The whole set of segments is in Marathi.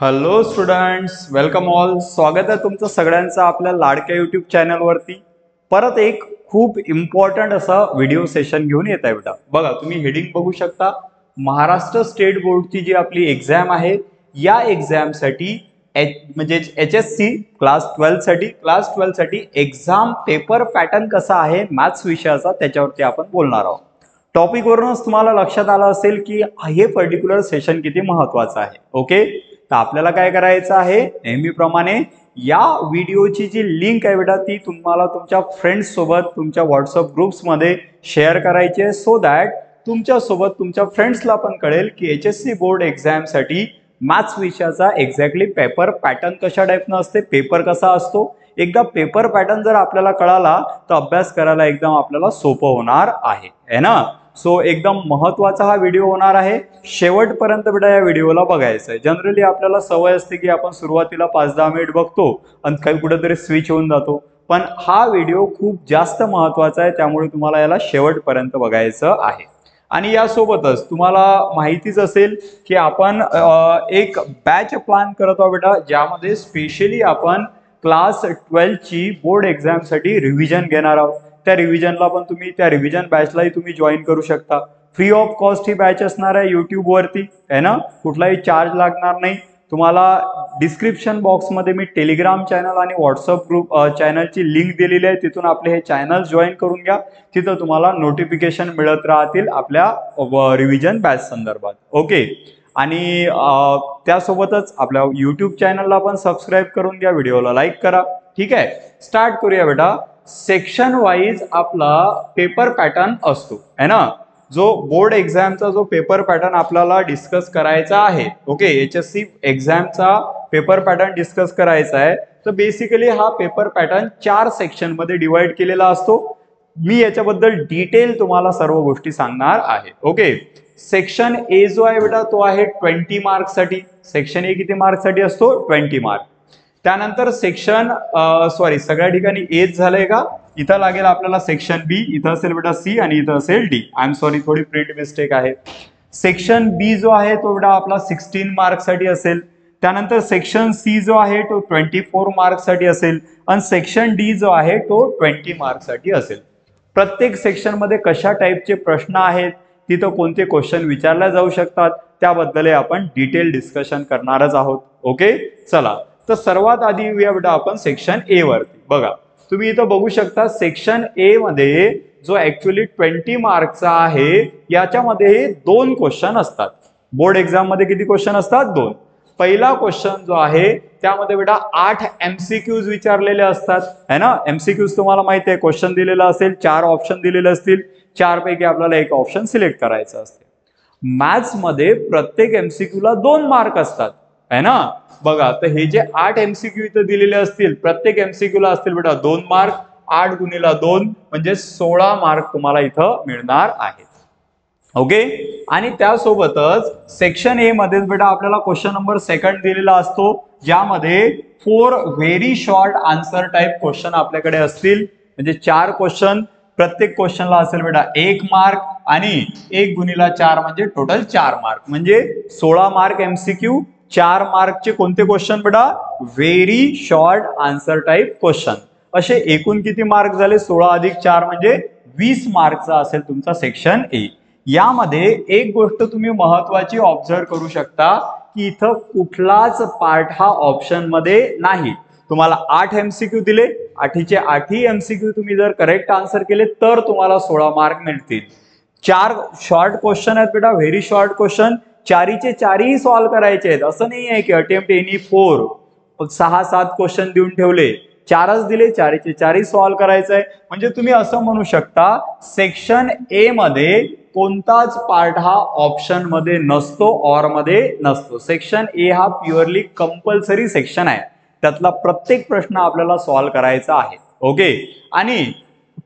Hello students, welcome all. स्वागत आहे तुमचं सगळ्यांचं आपल्या लाडक्या यूट्यूब चॅनलवरती. परत एक खूप इम्पॉर्टंट असा व्हिडिओ सेशन घेऊन येत आहे बेटा. बघा, तुम्ही हेडिंग बघू शकता. महाराष्ट्र स्टेट बोर्डची जी आपली एक्झाम आहे, या एक्झामसाठी म्हणजे HSC क्लास 12 साठी एक्झाम पेपर पॅटर्न कसा आहे मॅथ्स विषयाचा, त्याच्यावरती आपण बोलणार आहोत. टॉपिक वरूनच तुम्हाला लक्षात आलं असेल की हे पर्टिक्युलर सेशन किती महत्वाचं आहे. ओके, तर आपल्याला काय करायचं आहे, नेहमीप्रमाणे या व्हिडिओची जी लिंक आहे बेटा, ती तुम्हाला तुमच्या फ्रेंड्स सोबत तुमच्या व्हॉट्सअप ग्रुप्समध्ये शेअर करायची आहे, सो दॅट तुमच्या सोबत तुमच्या फ्रेंड्सला पण कळेल की HSC बोर्ड एक्झामसाठी मॅथ्स विषयाचा एक्झॅक्टली पेपर पॅटर्न कशा टाईपनं असते, पेपर कसा असतो. एकदा पेपर पॅटर्न जर आपल्याला कळाला तर अभ्यास करायला एकदम आपल्याला सोपं होणार आहे ना. सो एकदम महत्वाचा हा व्हिडिओ होणार आहे. शेवटपर्यंत बेटा या व्हिडिओला बघायचं आहे. जनरली आपल्याला सवय असते की आपण सुरुवातीला 5-10 मिनिट बघतो आणि काही कुठेतरी स्विच होऊन जातो, पण हा व्हिडिओ खूप जास्त महत्वाचा आहे, त्यामुळे तुम्हाला याला शेवटपर्यंत बघायचं आहे. आणि यासोबतच तुम्हाला माहितीच असेल की आपण एक बॅच प्लॅन करत आहोत बेटा, ज्यामध्ये स्पेशली आपण क्लास 12 ची बोर्ड एक्झामसाठी रिव्हिजन घेणार आहोत. त्या रिव्हिजनला पण तुम्ही त्या रिव्हिजन बॅचलाही तुम्ही जॉईन करू शकता. Free of cost he batch असणार आहे यूट्यूबवरती, आहे ना. कुठलाही चार्ज लागणार नाही तुम्हाला. डिस्क्रिप्शन बॉक्समध्ये मी टेलिग्राम चॅनल आणि व्हॉट्सअप ग्रुप चॅनलची लिंक दिलेली आहे, तिथून आपले हे चॅनल जॉईन करून घ्या. तिथं तुम्हाला नोटिफिकेशन मिळत राहतील आपल्या रिव्हिजन बॅच संदर्भात. ओके, आणि त्यासोबतच आपल्या यूट्यूब चॅनलला पण सबस्क्राईब करून घ्या, व्हिडिओला लाईक करा. ठीक आहे, स्टार्ट करूया बेटा. सेक्शन वाईज आपला पेपर पॅटर्न असतो, है ना. जो बोर्ड एक्झामचा जो पेपर पॅटर्न आपल्याला डिस्कस करायचा आहे, ओके, HSC एक्झामचा पेपर पॅटर्न डिस्कस करायचा आहे, तर बेसिकली हा पेपर पॅटर्न 4 सेक्शन मध्ये डिवाइड केलेला असतो. मी याच्याबद्दल डिटेल तुम्हाला सर्व गोष्टी सांगणार आहे. ओके, सेक्शन ए जो आहे बेटा, तो आहे 20 मार्क्ससाठी. सेक्शन ए किती मार्क्ससाठी असतो? 20 मार्क. त्यानंतर सेक्शन सगळ्या ठिकाणी एच झालंय का, इथं लागेल आपल्याला सेक्शन बी, इथं असेल बेटा सी आणि इथं असेल डी. आय एम सॉरी, थोडी प्रिंट मिस्टेक आहे. सेक्शन बी जो आहे तो बेटा आपला 16 मार्क्ससाठी असेल. त्यानंतर सेक्शन सी जो आहे तो 24 मार्क्ससाठी असेल आणि सेक्शन डी जो आहे तो 20 मार्क्ससाठी असेल. प्रत्येक सेक्शन मध्ये कशा टाईपचे प्रश्न आहेत, तिथं कोणते क्वेश्चन विचारल्या जाऊ शकतात, त्याबद्दल आपण डिटेल डिस्कशन करणारच आहोत. ओके, चला. तर सर्वात आधी येऊया बेटा आपण सेक्शन ए वरती. बघा, तुम्ही इथं बघू शकता सेक्शन ए मध्ये जो ऍक्च्युअली 20 मार्कचा आहे, याच्यामध्ये 2 क्वेश्चन असतात. बोर्ड एक्झाम मध्ये किती क्वेश्चन असतात? 2. पहिला क्वेश्चन जो आहे त्यामध्ये बेटा 8 MCQs विचारलेले असतात, है ना. MCQs तुम्हाला माहिती आहे, क्वेश्चन दिलेला असेल, 4 ऑप्शन दिलेले असतील, 4 पैकी आपल्याला एक ऑप्शन सिलेक्ट करायचं असते. मॅथ्स मध्ये प्रत्येक MCQ ला 2 मार्क असतात, है ना. बघा, तर हे जे 8 MCQ इथं दिलेले असतील, प्रत्येक MCQ ला असतील बेटा 2 मार्क. 8 गुणिला 2 म्हणजे 16 मार्क तुम्हाला इथं मिळणार आहेत. ओके, आणि त्यासोबतच सेक्शन ए मध्ये बेटा आपल्याला क्वेश्चन नंबर 2 दिलेला असतो, ज्यामध्ये 4 very short answer type question आपल्याकडे असतील. म्हणजे 4 क्वेश्चन, प्रत्येक क्वेश्चनला असेल बेटा 1 मार्क आणि 1 गुणिला 4 म्हणजे टोटल 4 मार्क, म्हणजे 16 मार्क MCQ. 4 मार्कचे कोणते क्वेश्चन बेटा? Very short answer type question. असे एकूण किती मार्क झाले? 16 अधिक 4 म्हणजे 20 मार्कचा असेल तुमचा सेक्शन ए. यामध्ये एक गोष्ट तुम्ही महत्वाची ऑब्झर्व करू शकता की इथं कुठलाच पार्ट हा ऑप्शन मध्ये नाही. तुम्हाला 8 MCQ दिले, 8चे 8ही MCQ तुम्ही जर करेक्ट आन्सर केले तर तुम्हाला 16 मार्क मिळतील. 4 शॉर्ट क्वेश्चन आहेत बेटा, व्हेरी शॉर्ट क्वेश्चन. 4चे 4ही सॉल्व्ह करायचे आहेत. असं नाही आहे की अटेम्प्ट एनी 4, 6-7 क्वेश्चन देऊन ठेवले, 4च दिले, 4चे 4ही सॉल्व्ह करायचं आहे. म्हणजे तुम्ही असं म्हणू शकता सेक्शन ए मध्ये कोणताच पार्ट हा ऑप्शन मध्ये नसतो, ऑर मध्ये नसतो. सेक्शन ए हा प्युअरली कंपल्सरी सेक्शन आहे. त्यातला प्रत्येक प्रश्न आपल्याला सॉल्व्ह करायचा आहे. ओके, आणि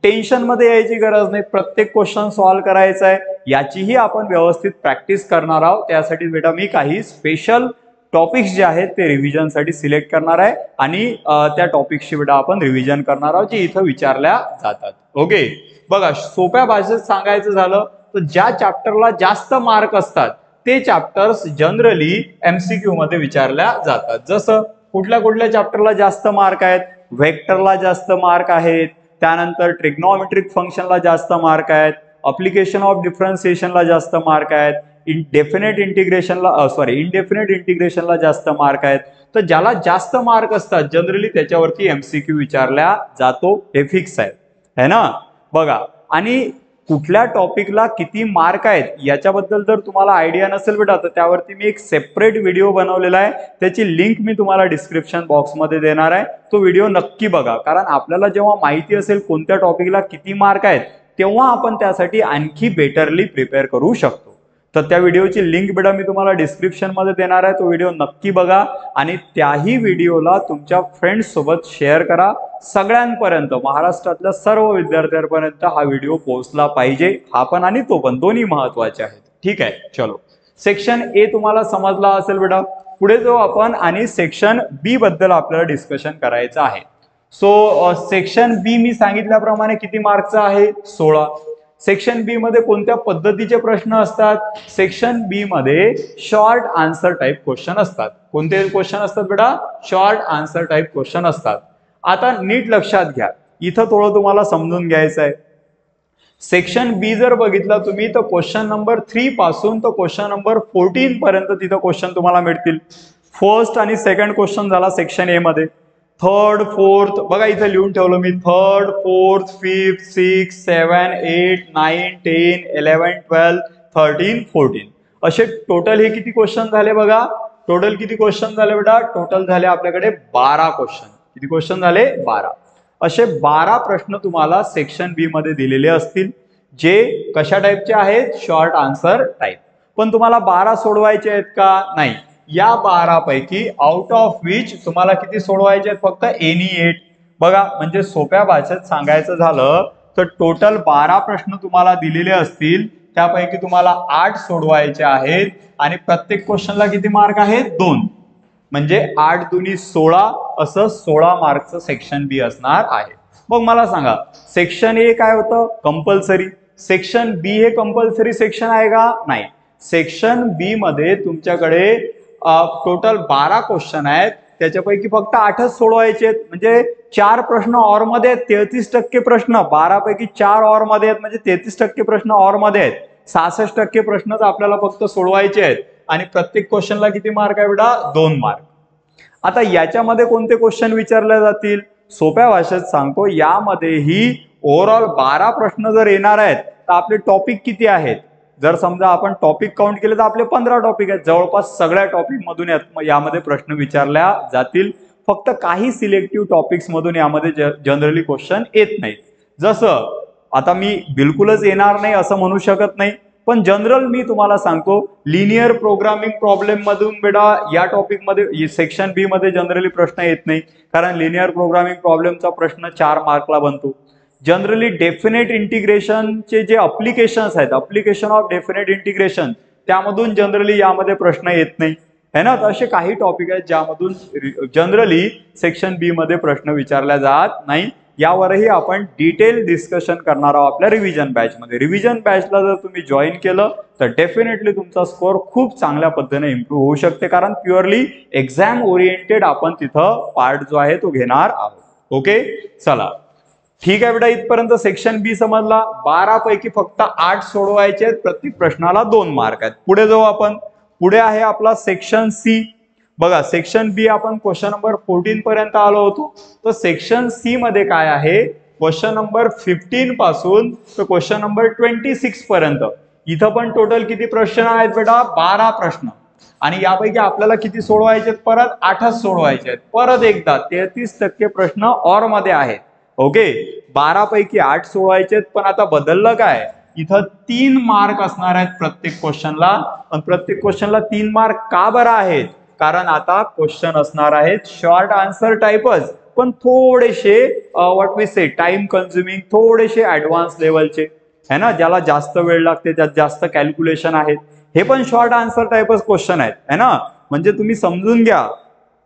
टेन्शन मध्ये यायची गरज नाही, प्रत्येक क्वेश्चन सॉल्व्ह करायचा आहे. याचीही आपण व्यवस्थित प्रॅक्टिस करणार आहोत. त्यासाठी बेटा मी काही स्पेशल टॉपिक्स जे आहेत ते रिव्हिजनसाठी सिलेक्ट करणार आहे आणि त्या टॉपिक्सची बेटा आपण रिव्हिजन करणार आहोत, जे इथं विचारल्या जातात. ओके, बघा, सोप्या भाषेत सांगायचं झालं तर ज्या चॅप्टरला जास्त मार्क असतात ते चॅप्टर्स जनरली MCQ मध्ये विचारल्या जातात. जसं कुठल्या कुठल्या चॅप्टरला जास्त मार्क आहेत, व्हेक्टरला जास्त मार्क आहेत, त्यानंतर ट्रिग्नॉमेट्रिक फंक्शनला जास्त मार्क आहेत, अप्लिकेशन ऑफ डिफरन्सिएशनला जास्त मार्क आहेत, इनडेफिनेट इंटिग्रेशनला जास्त मार्क आहेत. तर ज्याला जास्त मार्क असतात जनरली त्याच्यावरती MCQ विचारल्या जातो, हे फिक्स आहे ना. बघा, आणि कुठल्या टॉपिकला किती मार्क आहेत याच्याबद्दल जर तुम्हाला आयडिया नसेल बेटा तर त्यावरती मी एक सेपरेट व्हिडिओ बनवलेला आहे, त्याची लिंक मी तुम्हाला डिस्क्रिप्शन बॉक्समध्ये देणार आहे. तो व्हिडिओ नक्की बघा, कारण आपल्याला जेव्हा माहिती असेल कोणत्या टॉपिकला किती मार्क आहेत तेव्हा आपण त्यासाठी आणखी बेटरली प्रिपेअर करू शकतो. तर त्या व्हिडिओची लिंक बेटा मी तुम्हाला डिस्क्रिप्शन मध्ये देणार आहे, तो व्हिडिओ नक्की बघा आणि त्याही व्हिडिओला तुमच्या फ्रेंड्स सोबत शेअर करा. सगळ्यांपर्यंत, महाराष्ट्रातल्या सर्व विद्यार्थ्यांपर्यंत हा व्हिडिओ पोहोचला पाहिजे. हा पण आणि तो पण दोन्ही महत्वाचे आहेत. ठीक आहे, चलो. सेक्शन ए तुम्हाला समजला असेल बेटा. पुढे जाऊ आपण आणि सेक्शन बी बद्दल आपल्याला डिस्कशन करायचं आहे. सो सेक्शन बी मी सांगितल्याप्रमाणे किती मार्कचा आहे? 16. सेक्शन बी मध्ये कोणत्या पद्धतीचे प्रश्न असतात? सेक्शन बी मध्ये शॉर्ट आन्सर टाइप क्वेश्चन असतात. कोणते क्वेश्चन असतात बेटा? शॉर्ट आन्सर टाइप क्वेश्चन असतात. आता नीट लक्षात घ्या, इथं थोडं तुम्हाला समजून घ्यायचं आहे. सेक्शन बी जर बघितला तुम्ही तर क्वेश्चन नंबर 3 पासून तर क्वेश्चन नंबर 14 पर्यंत तिथं क्वेश्चन तुम्हाला मिळतील. फर्स्ट आणि सेकंड क्वेश्चन झाला सेक्शन ए मध्ये. थर्ड, फोर्थ, बघा इथे लिहून ठेवलं मी, थर्ड, फोर्थ, फिफ्थ, 6, 7, 8, 9, 10, 11, 12, 13, 14 असे टोटल हे किती क्वेश्चन झाले बघा? टोटल किती क्वेश्चन झाले बेटा? टोटल झाले आपल्याकडे 12 क्वेश्चन. किती क्वेश्चन झाले? 12. असे 12 प्रश्न तुम्हाला सेक्शन बी मध्ये दिलेले असतील, जे कशा टाइपचे आहेत? Short answer type. पण तुम्हाला 12 सोडवायचे आहेत का? नाही. या 12 पैकी आउट ऑफ विच तुम्हाला किती सोडवायचे आहेत? फक्त एनी 8. बघा, म्हणजे सोप्या भाषेत सांगायचं झालं तर टोटल 12 प्रश्न तुम्हाला दिलेले असतील, त्यापैकी तुम्हाला 8 सोडवायचे आहेत आणि प्रत्येक क्वेश्चनला किती मार्क आहेत? 2. म्हणजे 8 दुनी 16 असं 16 मार्कचं सेक्शन बी असणार आहे. मग मला सांगा, सेक्शन ए काय होतं? कंपल्सरी. सेक्शन बी हे कंपल्सरी सेक्शन आहे का? नाही. सेक्शन बी मध्ये तुमच्याकडे टोटल 12 क्वेश्चन आहेत, त्याच्यापैकी फक्त 8च सोडवायचे आहेत. म्हणजे 4 प्रश्न ऑर मध्ये आहेत, 33% प्रश्न. 12 पैकी 4 ऑर मध्ये आहेत, म्हणजे 33% प्रश्न ऑर मध्ये आहेत. 66% प्रश्नच आपल्याला फक्त सोडवायचे आहेत आणि प्रत्येक क्वेश्चनला किती मार्क आहे बेटा? 2 मार्क. आता याच्यामध्ये कोणते क्वेश्चन विचारले जातील? सोप्या भाषेत सांगतो, यामध्येही ओव्हरऑल 12 प्रश्न जर येणार आहेत तर आपले टॉपिक किती आहेत? जर समजा आपण टॉपिक काउंट केले तर आपले 15 टॉपिक आहेत. जवळपास सगळ्या टॉपिक मधून यामध्ये प्रश्न विचारल्या जातील. फक्त काही सिलेक्टिव्ह टॉपिक्स मधून यामध्ये जनरली क्वेश्चन येत नाहीत. जसं आता मी बिलकुलच येणार नाही असं म्हणू शकत नाही, पण जनरल मी तुम्हाला सांगतो, लिनियर प्रोग्रामिंग प्रॉब्लेम मधून बेटा या टॉपिक मध्ये सेक्शन बी मध्ये जनरली प्रश्न येत नाही, कारण लिनियर प्रोग्रामिंग प्रॉब्लेमचा प्रश्न 4 मार्कला बनतो. जनरली डेफिनेट इंटिग्रेशनचे जे अप्लिकेशन्स आहेत, अप्लिकेशन ऑफ डेफिनेट इंटिग्रेशन, त्यामधून जनरली यामध्ये प्रश्न येत नाही है ना. तर असे काही टॉपिक आहेत ज्यामधून जनरली सेक्शन बी मध्ये प्रश्न विचारले जात नाही. यावरही आपण डिटेल डिस्कशन करणार आहोत आपल्या रिव्हिजन बॅच मध्ये. रिव्हिजन बॅचला जर तुम्ही जॉईन केलं तर डेफिनेटली तुमचा स्कोअर खूप चांगल्या पद्धतीने इम्प्रूव्ह होऊ शकते, कारण प्युअरली एक्झाम ओरिएंटेड आपण तिथं पार्ट जो आहे तो घेणार आहोत. ओके, चला ठीक आहे बेटा, इथपर्यंत सेक्शन बी समजला. 12 पैकी फक्त 8 सोडवायचे आहेत, प्रत्येक प्रश्नाला 2 मार्क आहेत. पुढे जाऊ आपण. पुढे आहे आपला सेक्शन सी. बघा, सेक्शन बी आपण क्वेश्चन नंबर 14 पर्यंत आलो होतो. तर सेक्शन सी मध्ये काय आहे? क्वेश्चन नंबर 15 पासून तर क्वेश्चन नंबर 26 पर्यंत. इथं पण टोटल किती प्रश्न आहेत बेटा? 12 प्रश्न. आणि यापैकी आपल्याला किती सोडवायचे आहेत? परत 8च सोडवायचे आहेत. परत एकदा 33% प्रश्न ऑर मध्ये आहेत. ओके, 12 पैकी 8 सोडवायचे आहेत. पण आता बदललं काय? इथं 3 मार्क असणार आहेत प्रत्येक क्वेश्चनला. आणि प्रत्येक क्वेश्चनला 3 मार्क का बरं आहेत? कारण आता क्वेश्चन असणार आहेत शॉर्ट आन्सर टाइपच, पण थोडेसे what we say time consuming, थोडेसे ऍडव्हान्स लेवलचे है ना, ज्याला जास्त वेळ लागते, ज्यात जास्त कॅल्क्युलेशन आहेत. हे पण शॉर्ट आन्सर टाइपच क्वेश्चन आहेत है ना. म्हणजे तुम्ही समजून घ्या,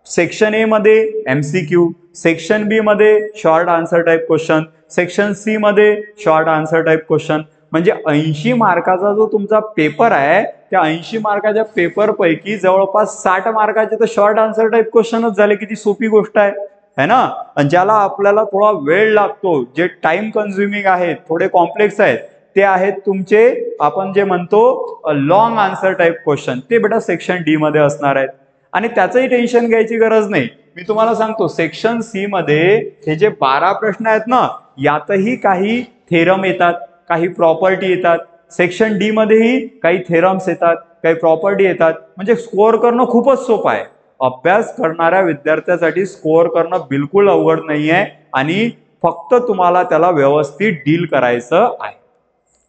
सेक्शन ए मध्ये MCQ, सेक्शन बी मध्ये short answer type question, section C मध्ये शॉर्ट आन्सर टाइप क्वेश्चन. म्हणजे 80 मार्काचा जो तुमचा पेपर आहे त्या 80 मार्काच्या पेपर पैकी जवळपास 60 मार्काचे तर शॉर्ट आन्सर टाइप क्वेश्चनच झाले. किती सोपी गोष्ट आहे ना. आणि ज्याला आपल्याला थोडा वेळ लागतो, जे टाइम कन्झ्युमिंग आहेत, थोडे कॉम्प्लेक्स आहेत, ते आहेत तुमचे आपण जे म्हणतो लॉंग आन्सर टाइप क्वेश्चन. ते बेटा सेक्शन डी मध्ये असणार आहेत आणि त्याचंही टेन्शन घ्यायची गरज नाही. मी तुम्हाला सांगतो सेक्शन सी मध्ये हे जे 12 प्रश्न आहेत ना, यातही काही थेरम येतात, काही प्रॉपर्टी येतात. सेक्शन डी मध्येही काही थेरम्स येतात, काही प्रॉपर्टी येतात. म्हणजे स्कोअर करणं खूपच सोपं आहे. अभ्यास करणाऱ्या विद्यार्थ्यासाठी स्कोअर करणं बिलकुल अवघड नाहीये आणि फक्त तुम्हाला त्याला व्यवस्थित डील करायचं आहे.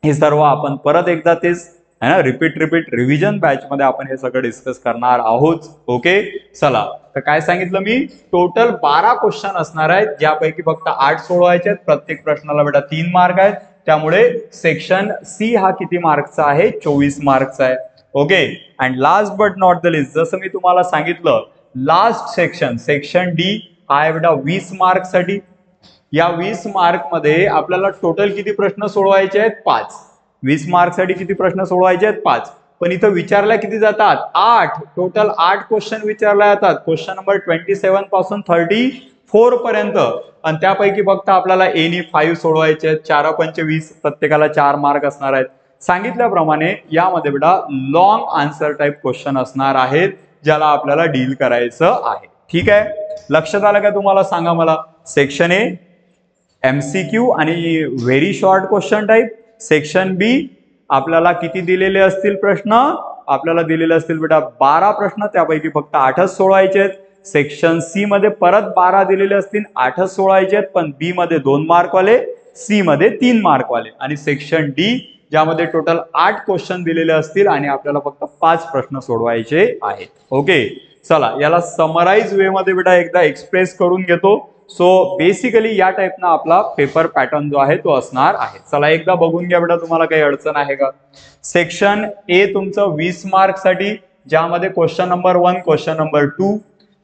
हे सर्व आपण परत एकदा तेच है ना रिपीट रिव्हिजन बॅच मध्ये आपण हे सगळं डिस्कस करणार आहोत. ओके चला, तर काय सांगितलं मी, टोटल 12 क्वेश्चन असणार आहेत, ज्यापैकी फक्त 8 सोडवायचे आहेत. प्रत्येक प्रश्नाला बेटा 3 मार्क आहेत. त्यामुळे सेक्शन सी हा किती मार्कचा आहे, 24 मार्कचा आहे. Okay, and last but not the list, जसं मी तुम्हाला सांगितलं लास्ट सेक्शन डी हा आहे बेटा 20 मार्क साठी. या 20 मार्क मध्ये आपल्याला टोटल किती प्रश्न सोडवायचे आहेत, 5. 20 मार्क साठी किती प्रश्न सोडवायचे आहेत, 5. पण इथं विचारल्या किती जातात, 8. टोटल 8 क्वेश्चन विचारल्या जातात. क्वेश्चन नंबर 27 पासून 34 पर्यंत. आणि त्यापैकी फक्त आपल्याला एनी 5 सोडवायचे आहेत. 4 पंचे 20, प्रत्येकाला 4 मार्क असणार आहेत. सांगितल्याप्रमाणे यामध्ये बेटा लॉंग आन्सर टाइप क्वेश्चन असणार आहेत, ज्याला आपल्याला डील करायचं आहे. ठीक आहे, लक्षात आलं का तुम्हाला, सांगा मला. सेक्शन ए एमसीक्यू आणि very short question type. Section B आपल्याला किती दिलेले असतील प्रश्न, आपल्याला दिलेले असतील बेटा 12 प्रश्न, त्यापैकी फक्त 8च सोडवायचे आहेत. सेक्शन सी मध्ये परत 12 दिलेले असतील, 8च सोडवायचे आहेत, पण बी मध्ये 2 मार्क वाले, सी मध्ये 3 मार्क वाले. आणि सेक्शन डी ज्यामध्ये टोटल 8 क्वेश्चन दिलेले असतील आणि आपल्याला फक्त 5 प्रश्न सोडवायचे आहेत. ओके चला, याला समराइज वे मध्ये बेटा एकदा एक्सप्रेस करून घेतो. सो बेसिकली या टाइपनं आपला पेपर पॅटर्न जो आहे तो असणार आहे. चला एकदा बघून घ्या बेटा, तुम्हाला काही अडचण आहे का. सेक्शन ए तुमचं 20 मार्क साठी, ज्यामध्ये question number 1, question number 2.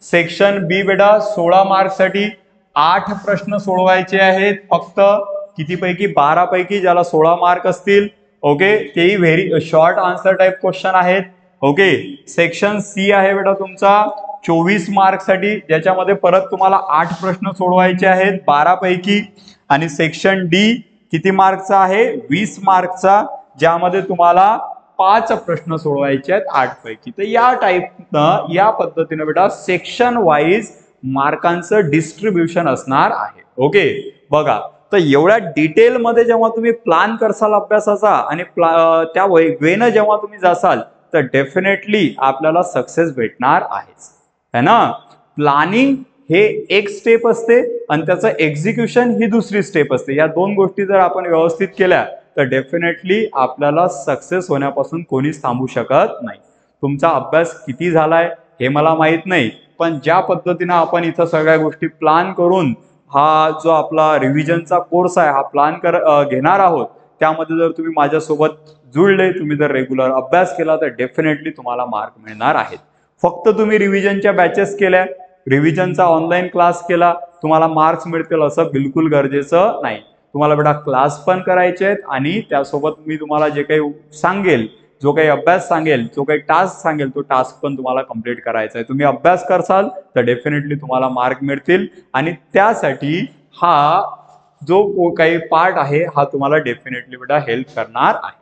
Section B बेटा 16 मार्क साठी 8 प्रश्न सोडवायचे आहेत फक्त. किती पैकी, 12 पैकी, ज्याला 16 मार्क असतील. ओके, तेही very short answer type question आहेत. ओके, सेक्शन सी आहे बेटा तुमचा 24 मार्क साठी, ज्याच्यामध्ये परत तुम्हाला 8 प्रश्न सोडवायचे आहेत 12 पैकी. आणि सेक्शन डी किती मार्कचा आहे, 20 मार्कचा, ज्यामध्ये तुम्हाला 5 प्रश्न सोडवायचे आहेत 8 पैकी. तर या टाइपनं, या पद्धतीने बेटा सेक्शन वाईज मार्कांचं डिस्ट्रीब्युशन असणार आहे. ओके बघा, तर एवढ्या डिटेल मध्ये जेव्हा तुम्ही प्लॅन करसाल अभ्यासाचा आणि त्या वेनं जेव्हा तुम्ही जासाल, तर डेफिनेटली आपल्याला सक्सेस भेटणार आहेच, है ना. प्लॅनिंग हे एक स्टेप असते आणि त्याचं एक्झिक्युशन ही दुसरी स्टेप असते. या दोन गोष्टी जर आपण व्यवस्थित केल्या तर डेफिनेटली आपल्याला सक्सेस होण्यापासून कोणीच थांबू शकत नाही. तुमचा अभ्यास किती झालाय हे मला माहित नाही, पण ज्या पद्धतीने आपण इथं सगळ्या गोष्टी प्लॅन करून हा जो आपला रिव्हिजनचा कोर्स आहे हा प्लॅन घेणार आहोत, त्यामध्ये जर तुम्ही माझ्यासोबत जुळले, तुम्ही जर रेग्युलर अभ्यास केला, तर डेफिनेटली तुम्हाला मार्क मिळणार आहेत. फक्त तुम्ही रिव्हिजनच्या बॅचेस केल्या, रिव्हिजनचा ऑनलाईन क्लास केला, तुम्हाला मार्क्स मिळतील असं बिलकुल गरजेचं नाही. तुम्हाला बेटा क्लास पण करायचे आहेत आणि त्यासोबत मी तुम्हाला जे काही सांगेल, जो काही अभ्यास सांगेल, जो काही टास्क सांगेल, तो टास्क पण तुम्हाला कंप्लीट करायचा आहे. तुम्ही अभ्यास करसाल तर डेफिनेटली तुम्हाला मार्क मिळतील आणि त्यासाठी हा जो काही पार्ट आहे हा तुम्हाला डेफिनेटली बेटा हेल्प करणार आहे.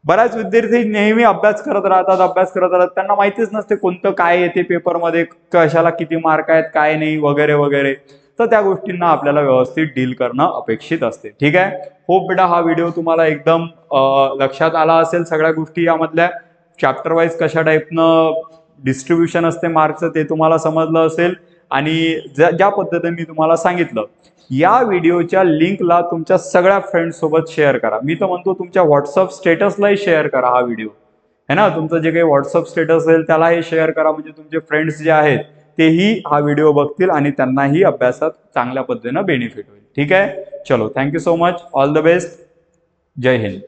बऱ्याच विद्यार्थी नेहमी अभ्यास करत राहतात, त्यांना माहितीच नसते कोणतं काय येते पेपरमध्ये, कशाला किती मार्क आहेत, काय नाही, वगैरे वगैरे. तर त्या गोष्टींना आपल्याला व्यवस्थित डील करणं अपेक्षित असते. ठीक आहे, होप बेटा हा व्हिडिओ तुम्हाला एकदम लक्षात आला असेल. सगळ्या गोष्टी यामधल्या चॅप्टर वाईज कशा टाईपनं डिस्ट्रीब्युशन असते मार्कचं ते तुम्हाला समजलं असेल. आणि ज्या पद्धतीने मी तुम्हाला सांगितलं, या व्हिडिओच्या लिंकला तुमच्या सगळ्या फ्रेंड्स सोबत शेअर करा. मी तर म्हणतो तुमच्या व्हॉट्सअप स्टेटसलाही शेअर करा हा व्हिडिओ, है ना. तुमचं जे काही व्हॉट्सअप स्टेटस असेल त्याला हे शेअर करा, म्हणजे तुमचे फ्रेंड्स जे आहेत तेही हा व्हिडिओ बघतील आणि त्यांनाही अभ्यासात चांगल्या पद्धतीनं बेनिफिट होईल. ठीक आहे, चलो, thank you so much, all the best, Jai Hind.